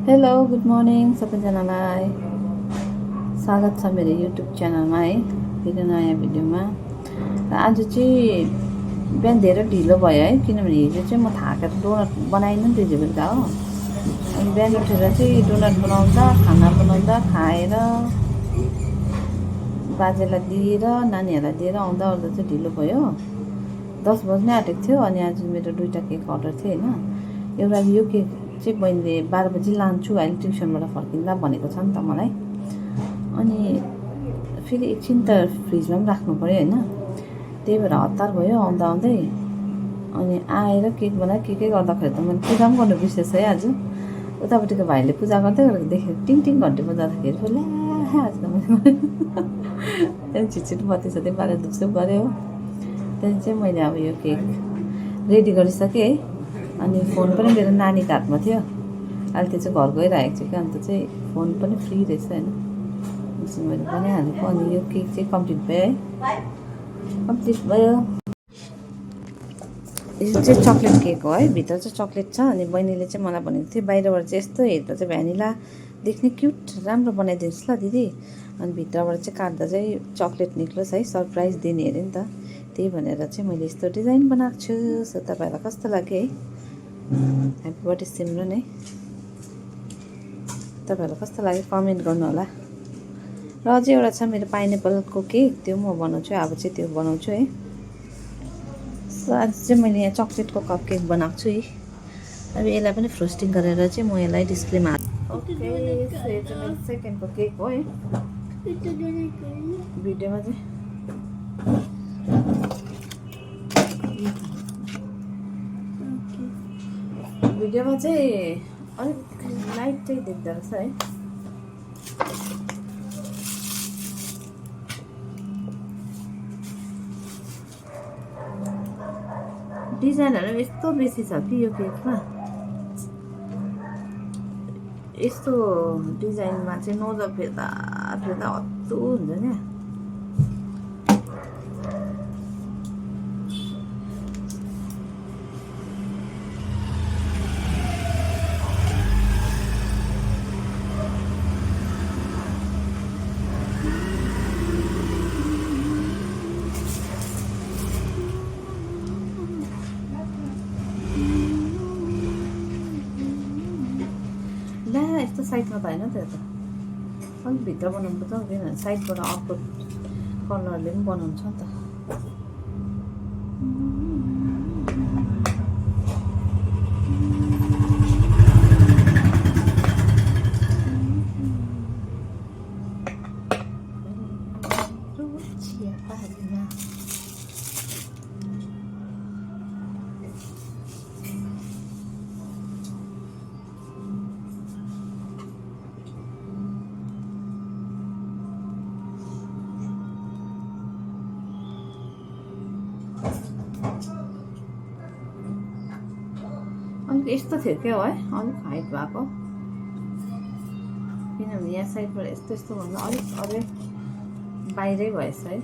Hello good morning सबैजनालाई स्वागत छ मेरो युट्युब च्यानलमा है फेरि नयाँ भिडियोमा। र आज चाहिँ बिहान धेरै ढिलो भयो है, किनभने हिजो चाहिँ म थाकेर डोनट बनाइनँ नि त बेलुका हो। अनि बिहान उठेर चाहिँ डोनट बनाउँदा खाना बनाउँदा खाएर बाजेलाई दिएर नानीहरूलाई दिएर आउँदा ओर्दा चाहिँ ढिलो भयो। 10 बज्नै आँटेको थियो। अनि आज मेरो 2टा केक अर्डर थियो होइन। एउटा यो केक चाहिँ बहिनीले 12 बजी लान्छु अहिले ट्युसनबाट फर्किँदा भनेको छ नि त मलाई। अनि फेरि एकछिन त फ्रिजमा पनि राख्नु पऱ्यो होइन, त्यही भएर हतार भयो आउँदा आउँदै। अनि आएर केक बनाएर केकै गर्दाखेरि त मैले पूजा पनि गर्नु बिर्सेछु है आज। उतापट्टिको भाइले पूजा गर्दै गरेको देखेर टिङ टिङ घन्टी बजाउँदाखेरि ल्या आज त मैले त्यहाँदेखि छिटछिटो बत्ती सत्ती पारेर धुप्सुप गऱ्यो हो। त्यहाँदेखि चाहिँ मैले अब यो केक रेडी गरिसकेँ है। अनि फोन पनि मेरो नानीको हातमा थियो, अहिले त्यो चाहिँ घर गइरहेको छु क्या। अन्त चाहिँ फोन पनि फ्री रहेछ होइन, त्यसमा मैले बनाइहालेको। अनि यो केक चाहिँ कम्प्लिट भयो है, कम्प्लिट भयो। यो चाहिँ चक्लेट केक हो है, भित्र चाहिँ चक्लेट छ। अनि बहिनीले चाहिँ मलाई भनेको थियो बाहिरबाट चाहिँ यस्तो हेर्दा चाहिँ भ्यानिला देख्ने क्युट राम्रो बनाइदिनुहोस् ल दिदी, अनि भित्रबाट चाहिँ काट्दा चाहिँ चक्लेट निक्लोस् है, सरप्राइज दिने अरे नि त। त्यही भनेर चाहिँ मैले यस्तो डिजाइन बनाएको छु। सो तपाईँहरूलाई कस्तो लाग्यो है, ह्याप्पी बर्थडे सिमरन है। तपाईँहरूलाई कस्तो लाग्यो कमेन्ट गर्नु होला। र अझै एउटा छ मेरो पाइनएप्पलको केक, त्यो म बनाउँछु अब चाहिँ, त्यो बनाउँछु है। सो आज चाहिँ मैले यहाँ चक्लेटको कप केक बनाएको छु है। अब यसलाई पनि फ्रोस्टिङ गरेर चाहिँ म यसलाई डिस्प्लेमा ओके। सो यो चाहिँ मेरो सेकेन्डको केक हो है। भिडियोमा चाहिँ अलिक लाइट चाहिँ देख्दो रहेछ है। डिजाइनहरू यस्तो बेसी छ कि यो केकमा, यस्तो डिजाइनमा चाहिँ नोजल फेर्दा फेर्दा हत्तु हुन्छ नि। ला यस्तो साइडमा त होइन त्यो त, अलिक भित्र बनाउनु पर्छ, किनभने साइडबाट अर्को कलरले पनि बनाउँछ नि त। अलिक यस्तो थियो क्या है, अलिक हाइट भएको, किनभने यहाँ साइडबाट यस्तो यस्तो भन्दा अलिक अझै बाहिरै भएछ है।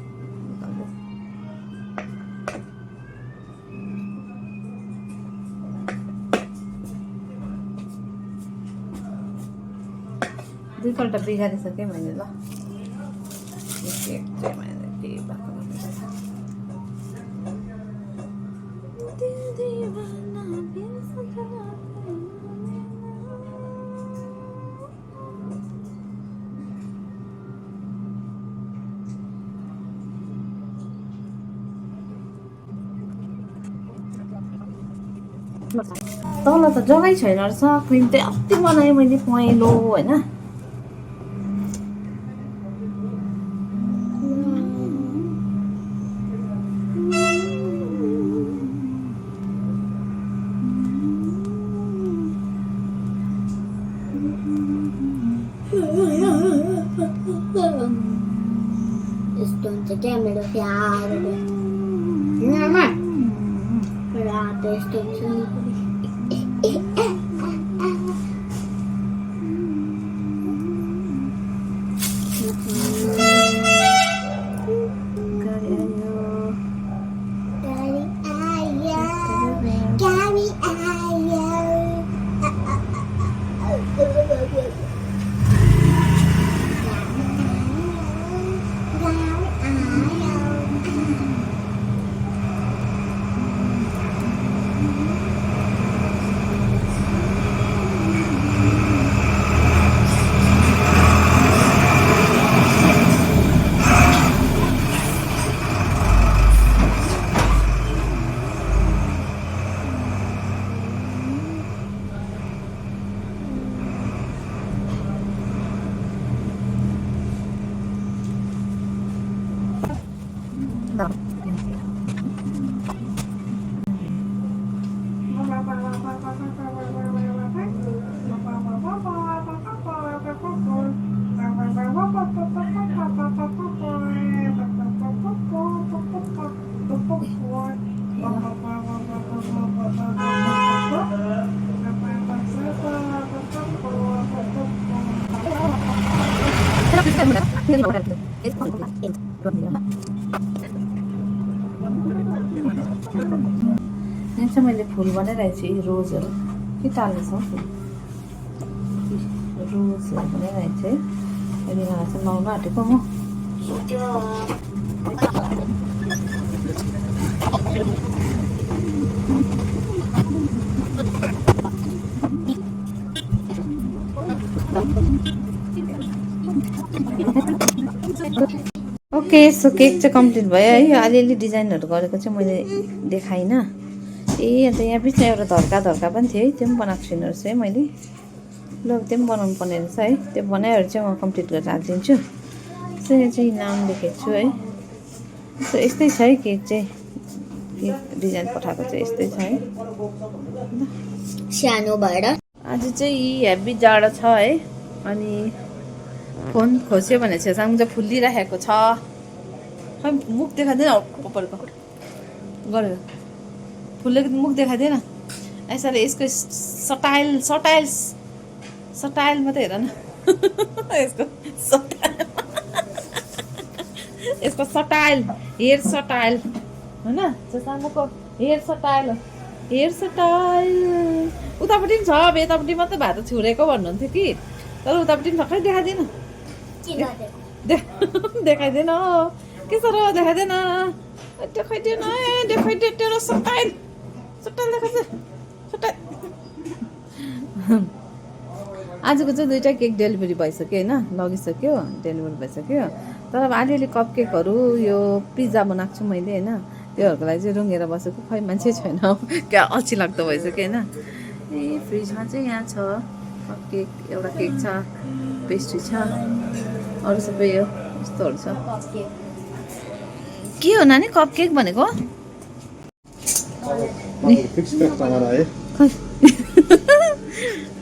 दुईपल्ट बिगारिसकेँ मैले ल, केक चाहिँ मैले केही भएको तल त जग्गै छैन रहेछ। क्रिम चाहिँ अस्ति बनाएँ मैले पहेँलो होइन। यस्तो हुन्छ क्या मेरो प्यार रात यस्तो हुन्छ। गाडी आयो यहाँ चाहिँ मैले फुल बनाइरहेको छु यी रोजहरू के टाल्दैछ हौ फुल रोजहरू बनाइरहेको छु है यति बेला चाहिँ लाउनु आँटेको म ओके सो केक चाहिँ कम्प्लिट भयो है यो अलिअलि डिजाइनहरू गरेको चाहिँ मैले देखाइनँ ए अन्त यहाँ पछि एउटा धर्का पनि थियो है त्यो पनि बनाएको छुइनँ रहेछ है मैले ल त्यो पनि बनाउनु पर्ने रहेछ है त्यो बनाएर चाहिँ म कम्प्लिट गरेर हालिदिन्छु सो यहाँ चाहिँ नाम लेखेको छु है सो यस्तै छ है केक चाहिँ केक डिजाइन पठाएको चाहिँ यस्तै छ है सानो भएर आज चाहिँ हेभी जाडो छ है अनि फोन खोस्यो भने छेउछाउ चाहिँ फुलिराखेको छ खै मुख देखाइदिएन उपरको गरेर फुलेको मुख देखाइदिएन यसरी यसको सटाइल मात्रै हेर न यसको सटाइल हेयर सटाइल होइन छेउछाउको हेयर सटाइल उतापट्टि पनि छ अब यतापट्टि मात्रै भात छुरेको भन्नुहुन्थ्यो कि तर उतापट्टि पनि छ खै देखाइदिएन देखाइदिएन के छ र देखाइदिएन तेरो सटाइल देखाइदिए सटाइल आजको चाहिँ 2टा केक डेलिभरी भइसक्यो होइन लगिसक्यो डेलिभरी भइसक्यो तर अब अलिअलि कप केकहरू यो पिज्जा बनाएको छु मैले होइन त्योहरूको लागि चाहिँ रुँगेर बसेको खै मान्छे छैन क्या अल्छी लाग्दो भइसक्यो होइन ए फ्रिजमा चाहिँ यहाँ छ कप केक एउटा केक छ पेस्ट्री छ अरू सबै यो यस्तोहरू छ के हो नानी कप केक भनेको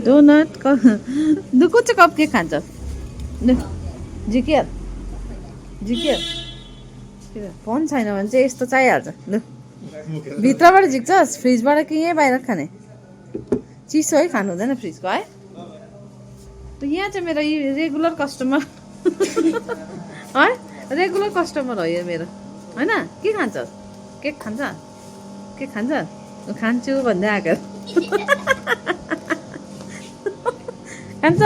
डोनट दुको चाहिँ कप केक खान्छ झिकिहाल फोन छैन भने चाहिँ यस्तो चाहिहाल्छ लु भित्रबाट झिक्छस् फ्रिजबाट कि यहीँ बाहिर खाने चिसो है खानु हुँदैन फ्रिजको है त यहाँ चाहिँ मेरो रेगुलर कस्टमर है रेगुलर कस्टमर हो यो मेरो होइन के खान्छ केक खान्छ खान्छु भन्दै आएको खान्छ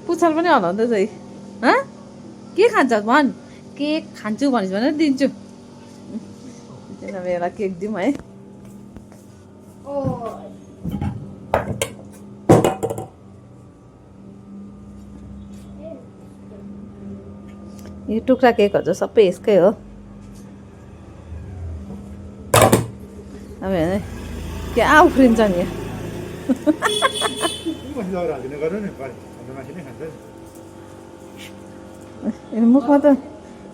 पुच्छर पनि हलाउँदैछ है के खान्छ भन् केक खान्छु भनिस् भने दिन्छु एउटा केक दिउँ है यो टुक्रा केकहरू चाहिँ सबै यसकै हो अब हेर्नु क्या उफ्रिन्छ नि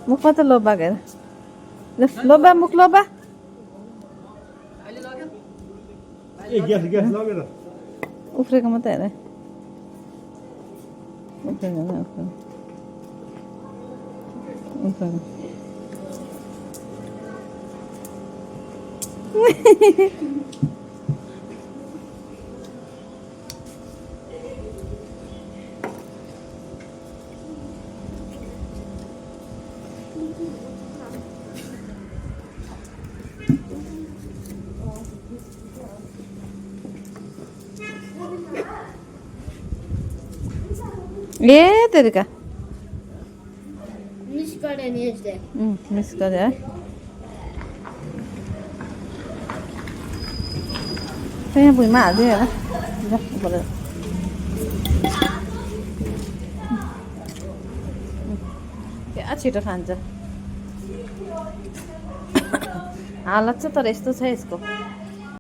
मुखमा त लोभा हेर लोभा मुख लोभा उफ्रेको मात्रै हेर उफ्रेको ए तेरिका मिस गरे है यहाँ भुइँमा हालिदियो होला क्या छिटो खान्छ हालत छ तर यस्तो छ यसको